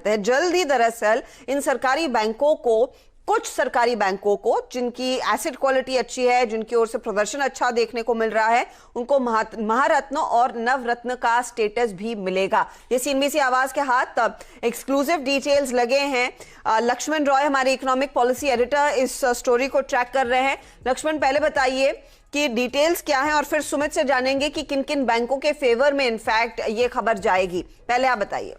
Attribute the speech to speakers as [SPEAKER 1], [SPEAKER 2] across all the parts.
[SPEAKER 1] चाहते हैं। जल्द ही दरअसल इन सरकारी बैंकों को, कुछ सरकारी बैंकों को जिनकी एसेट क्वालिटी अच्छी है, जिनकी ओर से प्रदर्शन अच्छा देखने को मिल रहा है, उनको महारत्न और नवरत्न का स्टेटस भी मिलेगा। ये सीएनबीसी आवाज के हाथ एक्सक्लूसिव डिटेल्स लगे हैं। लक्ष्मण रॉय हमारे इकोनॉमिक पॉलिसी एडिटर इस स्टोरी को ट्रैक कर रहे हैं। लक्ष्मण, पहले बताइए कि डिटेल्स क्या है और फिर सुमित से जानेंगे कि किन किन बैंकों के फेवर में इनफैक्ट ये खबर जाएगी। पहले आप बताइए।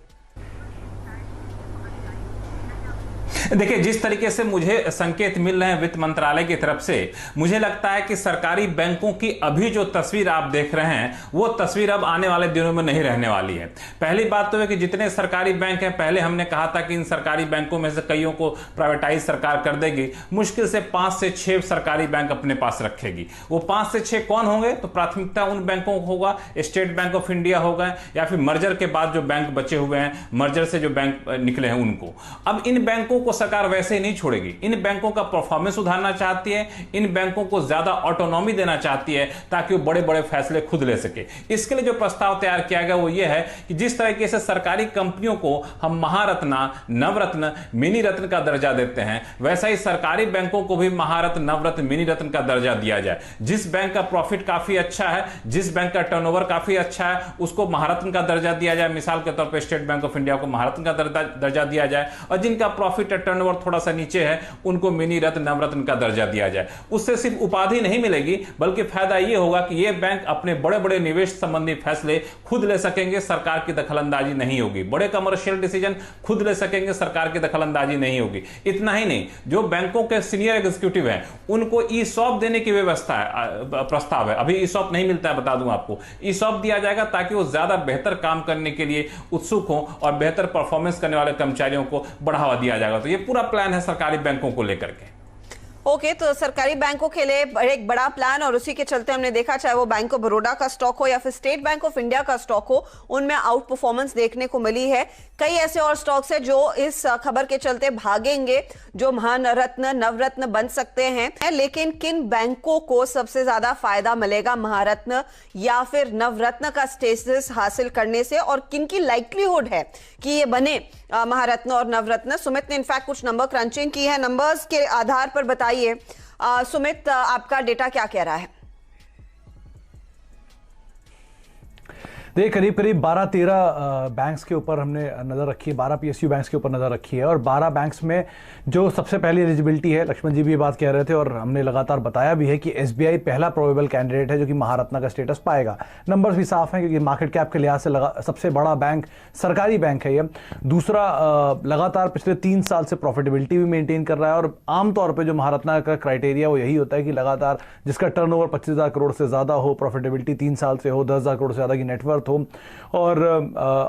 [SPEAKER 2] देखिए, जिस तरीके से मुझे संकेत मिल रहे हैं वित्त मंत्रालय की तरफ से, मुझे लगता है कि सरकारी बैंकों की अभी जो तस्वीर आप देख रहे हैं वो तस्वीर अब आने वाले दिनों में नहीं रहने वाली है। पहली बात तो है कि जितने सरकारी बैंक हैं, पहले हमने कहा था कि इन सरकारी बैंकों में से कईयों को प्राइवेटाइज सरकार कर देगी। मुश्किल से 5 से 6 सरकारी बैंक अपने पास रखेगी। वो 5 से 6 कौन होंगे? तो प्राथमिकता उन बैंकों को होगा, स्टेट बैंक ऑफ इंडिया होगा, या फिर मर्जर के बाद जो बैंक बचे हुए हैं, मर्जर से जो बैंक निकले हैं उनको। अब इन बैंकों को सरकार वैसे ही नहीं छोड़ेगी। इन बैंकों का परफॉर्मेंस सुधारना चाहती है, इन बैंकों को ज्यादा ऑटोनॉमी देना चाहती है ताकि वो बड़े बड़े फैसले खुद ले सके। इसके लिए जो प्रस्ताव तैयार किया गया वो ये है कि जिस तरीके से सरकारी कंपनियों को हम महारत्न, नवरत्न, मिनी रत्न का दर्जा देते हैं, वैसा ही सरकारी बैंकों को भी महारत्न, नवरत्न, मिनी रत्न का दर्जा दिया जाए। जिस बैंक का प्रॉफिट काफी अच्छा है, जिस बैंक का टर्नओवर काफी अच्छा है, उसको महारत्न का दर्जा दिया जाए। मिसाल के तौर पर स्टेट बैंक ऑफ इंडिया को महारत्न का दर्जा दिया जाए, और जिनका प्रॉफिट टर्नओवर थोड़ा सा नीचे है उनको मिनी रत्न, नवरत्न का दर्जा दिया जाए। उससे सिर्फ उपाधि नहीं मिलेगी, बल्कि फायदा यह होगा कि ये बैंक अपने बड़े बड़े निवेश संबंधी फैसले खुद ले सकेंगे, सरकार की दखलंदाजी नहीं होगी। बड़े कमर्शियल डिसीजन खुद ले सकेंगे, सरकार की दखलंदाजी नहीं होगी। इतना ही नहीं, जो बैंकों के सीनियर एग्जीक्यूटिव हैं उनको ईसॉप देने की व्यवस्था है, प्रस्ताव है। अभी ईसॉप नहीं मिलता है, बता दूं आपको। ईसॉप दिया जाएगा ताकि वो ज्यादा बेहतर काम करने के लिए उत्सुक हो और बेहतर परफॉर्मेंस करने वाले कर्मचारियों को बढ़ावा दिया जाएगा। तो ये पूरा प्लान है सरकारी बैंकों को लेकर के।
[SPEAKER 1] ओके, तो सरकारी बैंकों के लिए एक बड़ा प्लान, और उसी के चलते हमने देखा चाहे वो बैंक ऑफ बड़ौदा का स्टॉक हो या फिर स्टेट बैंक ऑफ इंडिया का स्टॉक हो, उनमें आउट परफॉर्मेंस देखने को मिली है। कई ऐसे और स्टॉक्स हैं जो इस खबर के चलते भागेंगे, जो महारत्न, नवरत्न बन सकते हैं। लेकिन किन बैंकों को सबसे ज्यादा फायदा मिलेगा महारत्न या फिर नवरत्न का स्टेटस हासिल करने से, और किन की लाइक्लीहुड है कि ये बने महारत्न और नवरत्न? सुमित ने इनफैक्ट कुछ नंबर क्रंचिंग की है। नंबर्स के आधार पर बताइए सुमित, आपका डेटा क्या कह रहा है?
[SPEAKER 3] देखिए, करीब करीब 12-13 बैंक्स के ऊपर हमने नज़र रखी है, 12 पीएसयू बैंक्स के ऊपर नज़र रखी है, और 12 बैंक्स में जो सबसे पहली एलिजिबिलिटी है, लक्ष्मण जी भी ये बात कह रहे थे और हमने लगातार बताया भी है कि एसबीआई पहला प्रोबेबल कैंडिडेट है जो कि महारत्न का स्टेटस पाएगा। नंबर्स भी साफ हैं क्योंकि मार्केट कैप के लिहाज से सबसे बड़ा बैंक सरकारी बैंक है ये। दूसरा, लगातार पिछले 3 साल से प्रॉफिटेबिलिटी भी मेंटेन कर रहा है, और आमतौर पर जो महारत्न का क्राइटेरिया वो यही होता है कि लगातार जिसका टर्नओवर 25,000 करोड़ से ज़्यादा हो, प्रॉफिटेबिलिटी 3 साल से हो, 10,000 करोड़ से ज़्यादा की नेटवर्थ हो, और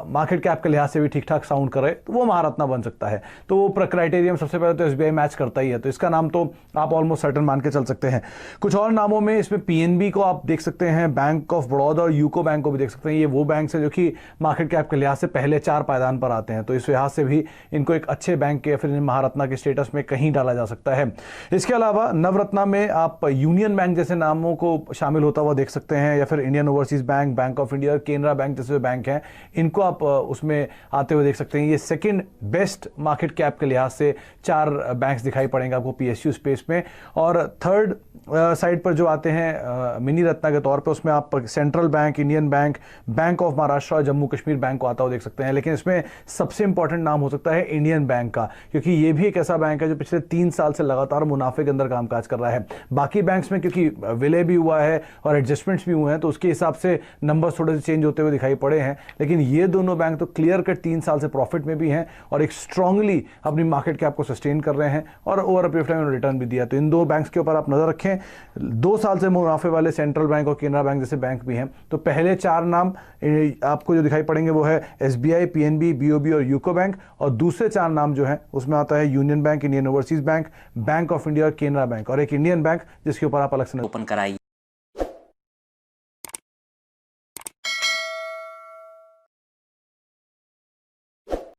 [SPEAKER 3] मार्केट कैप के लिहाज से भी ठीक ठाक साउंड करे, तो वो महारत्न बन सकता है। तो वो क्राइटेरिया में सबसे पहले तो एसबीआई मैच करता ही है, तो इसका नाम तो आप ऑलमोस्ट सर्टेन मान के चल सकते हैं। कुछ और नामों में इसमें पीएनबी को आप देख सकते हैं, बैंक ऑफ बड़ौदा और यूको बैंक को भी देख सकते हैं। ये वो बैंक है जो कि मार्केट कैप के लिहाज से पहले 4 पायदान पर आते हैं, तो इस लिहाज से भी इनको एक अच्छे बैंक के या फिर महारत्न के स्टेटस में कहीं डाला जा सकता है। इसके अलावा नवरत्न में आप यूनियन बैंक जैसे नामों को शामिल होता हुआ देख सकते हैं, या फिर Indian overseas bank, bank of India, Canara bank जैसे बैंक हैं, इनको आप उसमें आते हुए देख सकते हैं। ये सेकंड बेस्ट मार्केट कैप के लिहाज से 4 बैंक्स दिखाई पड़ेंगे आपको पीएसयू स्पेस में। और थर्ड साइड पर जो आते हैं मिनी रत्न के तौर पे, उसमें आप central bank, Indian bank, bank of Maharashtra और जम्मू कश्मीर बैंक को आता हुआ देख सकते हैं। लेकिन इसमें सबसे इंपॉर्टेंट नाम हो सकता है इंडियन बैंक का, क्योंकि ये भी एक ऐसा बैंक है जो पिछले 3 साल से लगातार मुनाफे के अंदर कामकाज कर रहा है। बाकी बैंक्स में क्योंकि विलय भी हुआ है और एडजस्टमेंट्स भी हुए हैं, तो उसके हिसाब से नंबर थोड़े से चेंज होते हुए दिखाई पड़े हैं। लेकिन ये दोनों बैंक तो क्लियर कट 3 साल से प्रॉफिट में भी हैं और एक स्ट्रांगली अपनी मार्केट कैप को सस्टेन कर रहे हैं, और over a period of time return भी दिया। तो इन 2 बैंक्स के ऊपर आप नजर रखें। 2 साल से मुनाफे वाले सेंट्रल बैंक और केनरा बैंक जैसे बैंक भी हैं। तो पहले 4 नाम आपको जो दिखाई पड़ेंगे वो है एसबीआई, पीएनबी, बीओबी और यूको बैंक, और दूसरे 4 नाम जो हैं उसमें आता है union bank, Indian overseas bank, bank of India और केनरा बैंक, और एक इंडियन बैंक जिसके ऊपर आप अलग से
[SPEAKER 4] ओपन कराइए।